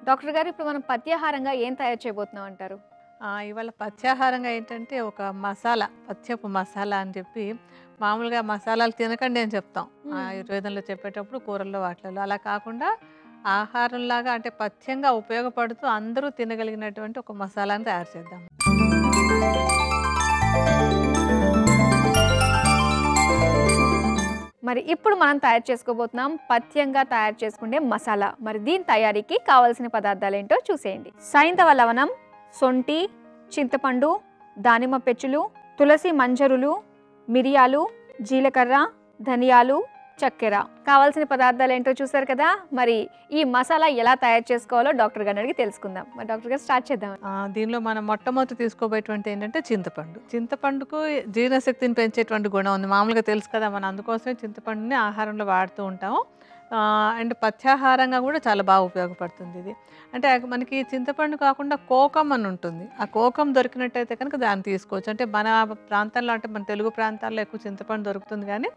Doctor గారు ఇప్పుడు మనం పథ్యాహారంగా ఏం తయారు చేయబోతున్నాం అంటారు? ఇవాళ పథ్యాహారంగా ఏంటంటే ఒక మసాలా, పథ్యపు మసాలా అని చెప్పి మామూలుగా మసాలాలు తినకండి అని చెప్తాం. హ్మ్. ఆయుర్వేదంలో చెప్పేటప్పుడు కూరల్లో వాటిలలో. అలా కాకుండా ఆహారంలాగా అంటే పథ్యంగా ఉపయోగపడుతూ అందరూ తినగలిగినటువంటి ఒక మసాలాని తయారు చేద్దాం. మరి ఇప్పుడు మనం తయారు చేసుకోబోతున్నాం పథ్యంగా తయారు చేసుకునే మసాలా. మరి దీని తయారీకి కావాల్సిన పదార్థాలేంటో చూసేయండి. సైంధవ లవణం, సొంఠి, చింతపండు, దానిమ్మ పెచ్చులు, తులసి మంజరులు, మిరియాలు, జీలకర్ర, ధనియాలు, చక్కెర. కావాల్సిన పదార్థాలేంటో చూసారు కదా! మరి ఈ మసాలా ఎలా తయారు చేసుకోవాలో డాక్టర్ గారిని అడిగి తెలుసుకుందాం. మరి డాక్టర్ గారు స్టార్ట్ చేద్దాం. దీనిలో మనం మొట్టమొదటి తీసుకోబోయేటువంటి ఏంటంటే చింతపండు. చింతపండుకు జీర్ణశక్తిని పెంచేటువంటి గుణం ఉంది. మామూలుగా తెలుసు కదా! మనం అందుకోసమే చింతపండుని ఆహారంలో వాడుతూ ఉంటాము. అండ్ పథ్యాహారంగా కూడా చాలా బాగా ఉపయోగపడుతుంది ఇది. అంటే మనకి చింతపండు కాకుండా కోకం అని ఉంటుంది. ఆ కోకం దొరికినట్టయితే కనుక దాన్ని తీసుకోవచ్చు. అంటే మన ప్రాంతంలో అంటే మన తెలుగు ప్రాంతాల్లో ఎక్కువ చింతపండు దొరుకుతుంది కానీ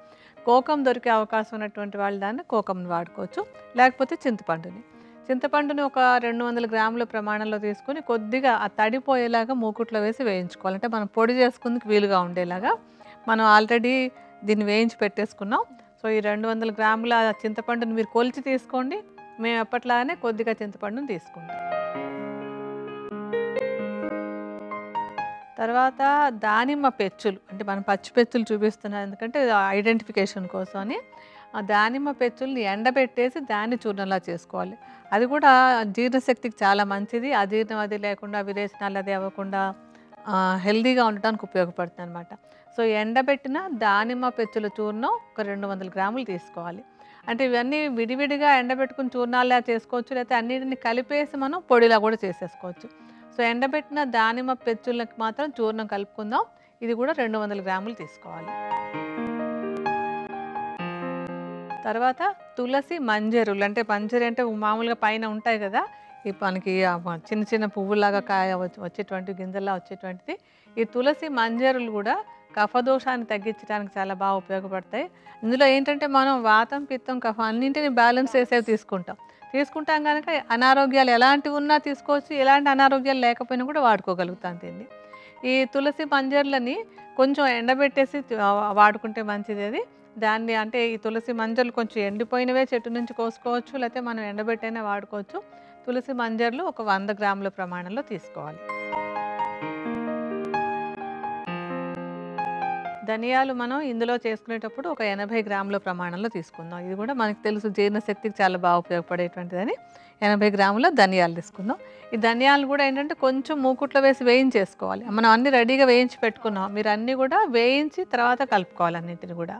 కోకం దొరికే అవకాశం ఉన్నటువంటి వాళ్ళు దాన్ని కోకంని వాడుకోవచ్చు. లేకపోతే చింతపండుని ఒక 200 గ్రాముల ప్రమాణంలో తీసుకొని కొద్దిగా ఆ తడిపోయేలాగా మూకుట్లో వేసి వేయించుకోవాలి. అంటే మనం పొడి చేసుకుందుకు వీలుగా ఉండేలాగా మనం ఆల్రెడీ దీన్ని వేయించి పెట్టేసుకున్నాం. సో ఈ 200 గ్రాముల చింతపండుని మీరు కొలిచి తీసుకోండి. మేము ఎప్పట్లాగానే కొద్దిగా చింతపండుని తీసుకుంటాం. తర్వాత దానిమ్మ పెచ్చులు, అంటే మనం పచ్చి పెచ్చులు చూపిస్తున్నాం ఎందుకంటే ఐడెంటిఫికేషన్ కోసం అని. ఆ దానిమ్మ పెచ్చుల్ని ఎండబెట్టేసి దాన్ని చూర్ణంలా చేసుకోవాలి. అది కూడా జీర్ణశక్తికి చాలా మంచిది. అజీర్ణం అది లేకుండా విరేచనాలు అది అవ్వకుండా హెల్దీగా ఉండటానికి ఉపయోగపడుతుంది అనమాట. సో ఎండబెట్టిన దానిమ్మ పెచ్చుల చూర్ణం ఒక 200 గ్రాములు తీసుకోవాలి. అంటే ఇవన్నీ విడివిడిగా ఎండబెట్టుకుని చూర్ణాలా చేసుకోవచ్చు, లేకపోతే అన్నిటిని కలిపేసి మనం పొడిలా కూడా చేసేసుకోవచ్చు. సో ఎండబెట్టిన దానిమ్మ పెచ్చులకి మాత్రం చూర్ణం కలుపుకుందాం. ఇది కూడా 200 గ్రాములు తీసుకోవాలి. తర్వాత తులసి మంజరులు, అంటే మంజరి అంటే మామూలుగా పైన ఉంటాయి కదా, ఈ మనకి చిన్న చిన్న పువ్వులాగా కాయ వచ్చేటువంటి గింజల్లా వచ్చేటువంటిది. ఈ తులసి మంజరులు కూడా కఫదోషాన్ని తగ్గించడానికి చాలా బాగా ఉపయోగపడతాయి. ఇందులో ఏంటంటే మనం వాతం, పిత్తం, కఫం అన్నింటిని బ్యాలెన్స్ చేసేవి తీసుకుంటాం కనుక అనారోగ్యాలు ఎలాంటివి ఉన్నా తీసుకోవచ్చు, ఎలాంటి అనారోగ్యాలు లేకపోయినా కూడా వాడుకోగలుగుతాం దీన్ని. ఈ తులసి మంజర్లని కొంచెం ఎండబెట్టేసి వాడుకుంటే మంచిది. అది దాన్ని అంటే ఈ తులసి మంజర్లు కొంచెం ఎండిపోయినవే చెట్టు నుంచి కోసుకోవచ్చు, లేకపోతే మనం ఎండబెట్టైనా వాడుకోవచ్చు. తులసి మంజర్లు ఒక 100 గ్రాముల ప్రమాణంలో తీసుకోవాలి. ధనియాలు మనం ఇందులో చేసుకునేటప్పుడు ఒక 80 గ్రాముల ప్రమాణంలో తీసుకుందాం. ఇది కూడా మనకు తెలుసు జీర్ణశక్తికి చాలా బాగా ఉపయోగపడేటువంటిదని. 80 గ్రాముల ధనియాలు తీసుకుందాం. ఈ ధనియాలు కూడా ఏంటంటే కొంచెం మూకుట్లో వేసి వేయించేసుకోవాలి. మనం అన్ని రెడీగా వేయించి పెట్టుకున్నాం, మీరు అన్నీ కూడా వేయించి తర్వాత కలుపుకోవాలి అన్నింటిని కూడా.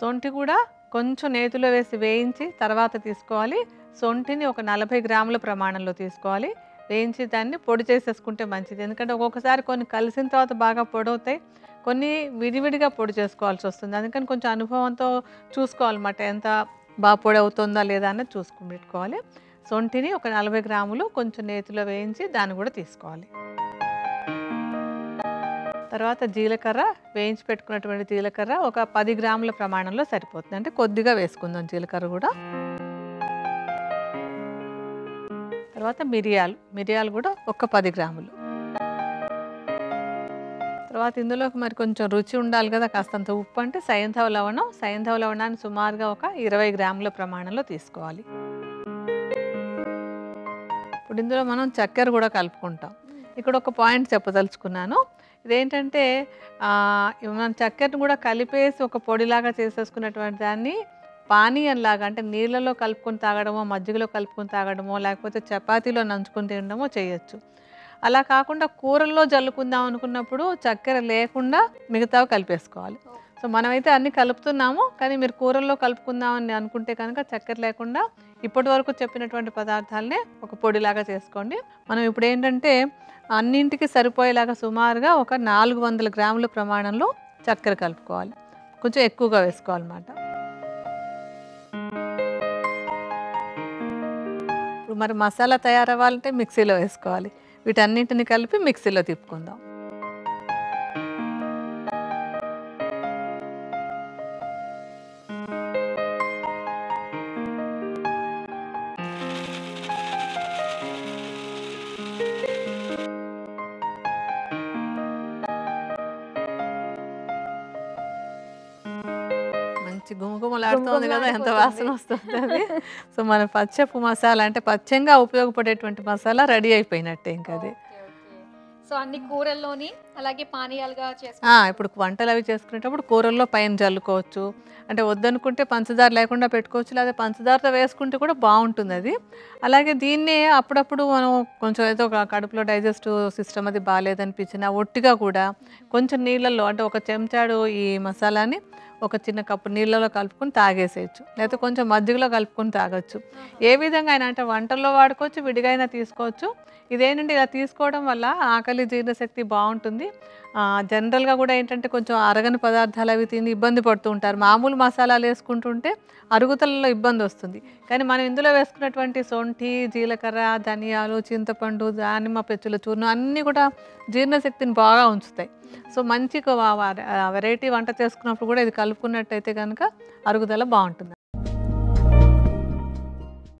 సొంఠి కూడా కొంచెం నేతిలో వేసి వేయించి తర్వాత తీసుకోవాలి. సొంఠిని ఒక 40 గ్రాముల ప్రమాణంలో తీసుకోవాలి. వేయించి దాన్ని పొడి చేసేసుకుంటే మంచిది. ఎందుకంటే ఒక్కొక్కసారి కొన్ని కలిసిన తర్వాత బాగా పొడవుతాయి, కొన్ని విడివిడిగా పొడి చేసుకోవాల్సి వస్తుంది. అందుకని కొంచెం అనుభవంతో చూసుకోవాలన్నమాట, ఎంత బాగా పొడి అవుతుందా లేదా అన్నది చూసుకుని పెట్టుకోవాలి. సొంఠిని ఒక 40 గ్రాములు కొంచెం నేతిలో వేయించి దాన్ని కూడా తీసుకోవాలి. తర్వాత జీలకర్ర, వేయించి పెట్టుకున్నటువంటి జీలకర్ర ఒక 10 గ్రాముల ప్రమాణంలో సరిపోతుంది. అంటే కొద్దిగా వేసుకుందాం జీలకర్ర కూడా. తర్వాత మిరియాలు కూడా ఒక 10 గ్రాములు. తర్వాత ఇందులోకి మరి కొంచెం రుచి ఉండాలి కదా, కాస్తంత ఉప్పు, అంటే సైంధవ లవణాన్ని సుమారుగా ఒక 20 గ్రాముల ప్రమాణంలో తీసుకోవాలి. ఇప్పుడు ఇందులో మనం చక్కెర కూడా కలుపుకుంటాం. ఇక్కడ ఒక పాయింట్ చెప్పదలుచుకున్నాను. ఇదేంటంటే మనం చక్కెరను కూడా కలిపేసి ఒక పొడిలాగా చేసేసుకున్నటువంటి దాన్ని పానీయంలాగా, అంటే నీళ్ళలో కలుపుకొని తాగడమో, మజ్జిగలో కలుపుకొని తాగడమో, లేకపోతే చపాతీలో నంచుకొని తినడమో చేయొచ్చు. అలా కాకుండా కూరల్లో జల్లుకుందాం అనుకున్నప్పుడు చక్కెర లేకుండా మిగతావి కలిపేసుకోవాలి. సో మనమైతే అన్నీ కలుపుతున్నాము, కానీ మీరు కూరల్లో కలుపుకుందామని అనుకుంటే కనుక చక్కెర లేకుండా ఇప్పటి వరకు చెప్పినటువంటి పదార్థాలనే ఒక పొడిలాగా చేసుకోండి. మనం ఇప్పుడు ఏంటంటే అన్నింటికి సరిపోయేలాగా సుమారుగా ఒక 400 గ్రాముల ప్రమాణంలో చక్కెర కలుపుకోవాలి. కొంచెం ఎక్కువగా వేసుకోవాలన్నమాట. ఇప్పుడు మరి మసాలా తయారవ్వాలంటే మిక్సీలో వేసుకోవాలి. వీటన్నింటిని కలిపి మిక్సీలో తిప్పుకుందాం. పచ్చి గుమగుమలాడుతోంది కదా, ఎంత గుమగుమలాడిపోతుంది. వాసన వస్తుంది అది. సో మన పచ్చపు మసాలా అంటే పచ్చంగా ఉపయోగపడేటువంటి మసాలా రెడీ అయిపోయినట్టే ఇంకా అది. సో అన్ని కూరల్లోని అలాగే పానీయాలుగా ఇప్పుడు వంటలు అవి చేసుకునేటప్పుడు కూరల్లో పైన జల్లుకోవచ్చు. అంటే వద్దనుకుంటే పంచదార లేకుండా పెట్టుకోవచ్చు, లేదా పంచదారతో వేసుకుంటే కూడా బాగుంటుంది అది. అలాగే దీన్నే అప్పుడప్పుడు మనం కొంచెం ఏదో ఒక కడుపులో డైజెస్టివ్ సిస్టమ్ అది బాగాలేదనిపించిన ఒట్టిగా కూడా కొంచెం నీళ్ళల్లో అంటే ఒక చెంచాడు ఈ మసాలాని ఒక చిన్న కప్పు నీళ్ళలో కలుపుకొని తాగేసేయచ్చు, లేకపోతే కొంచెం మజ్జిగలో కలుపుకొని తాగొచ్చు. ఏ విధంగా అయినా అంటే వంటల్లో వాడుకోవచ్చు, విడిగా అయినా తీసుకోవచ్చు. ఇదేంటంటే ఇలా తీసుకోవడం వల్ల ఆకలి జీర్ణశక్తి బాగుంటుంది. జనరల్గా కూడా ఏంటంటే కొంచెం అరగని పదార్థాలు అవి తిని ఇబ్బంది పడుతూ ఉంటారు. మామూలు మసాలాలు వేసుకుంటుంటే అరుగుదలలో ఇబ్బంది వస్తుంది. కానీ మనం ఇందులో వేసుకున్నటువంటి సొంఠి, జీలకర్ర, ధనియాలు, చింతపండు, దానిమ్మ పెచ్చుల చూర్ణం అన్నీ కూడా జీర్ణశక్తిని బాగా ఉంచుతాయి. సో మంచి వెరైటీ వంట చేసుకున్నప్పుడు కూడా ఇది కలుపుకున్నట్టయితే కనుక అరుగుదల బాగుంటుంది.